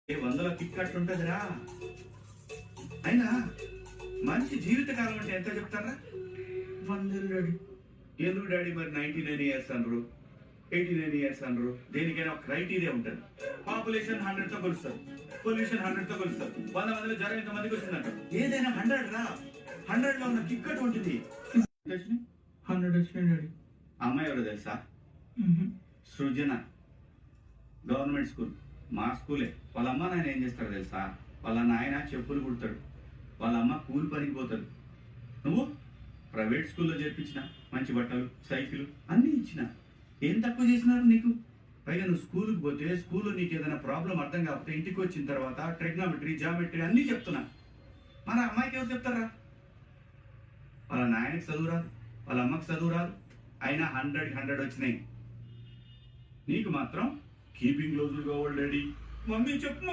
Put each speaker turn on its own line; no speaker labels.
వందల కిక్ అట్లుంటదిరా. అయినా మంచి జీవితకాలం అంటే ఎంత చెప్తారా? 100 డాడీ. ఎందుకు డాడీ మరి 99 ఇయర్స్ అనరు, 89 ఇయర్స్ అనరు? దేనికైనా ఒక క్రైటీరియా ఉంటుంది. పాపులేషన్ 100 తో కొలుస్తారు, పొల్యూషన్ 100 తో కొలుస్తారు. 100 మందిలో జ్వరం ఇంత మందికి వచ్చిందంట. ఏదైనా 100 రా. 100 లో ఉన్న కిక్ అటువంటిది. 100 వచ్చినాయి డాడీ. అమ్మాయి ఎవరో తెలుసా? సృజన. గవర్నమెంట్ స్కూల్, మా స్కూలే. వాళ్ళ అమ్మ నాయన ఏం చేస్తాడు తెలుసా? వాళ్ళ నాయన చెప్పులు కుడతాడు, వాళ్ళ అమ్మ కూలి పనికి పోతాడు. నువ్వు ప్రైవేట్ స్కూల్లో చేర్పించిన, మంచి బట్టలు, సైకిల్ అన్నీ ఇచ్చిన. ఏం తక్కువ చేసినారు నీకు? పైగా నువ్వు స్కూల్కి పోతే స్కూల్లో నీకు ఏదైనా ప్రాబ్లం అర్థం కాకపోతే ఇంటికి వచ్చిన తర్వాత ట్రిగ్నోమెట్రీ, జామెట్రీ అన్నీ చెప్తున్నా. మన అమ్మాయికి ఎవరు చెప్తారా? వాళ్ళ నాయనకి చదువు రాదు, వాళ్ళ అమ్మకి చదువు రాదు, అయినా 100 వచ్చినాయి. నీకు మాత్రం కీపింగ్ క్లోజులు కావాలి డాడీ. మమ్మీ చెప్పు.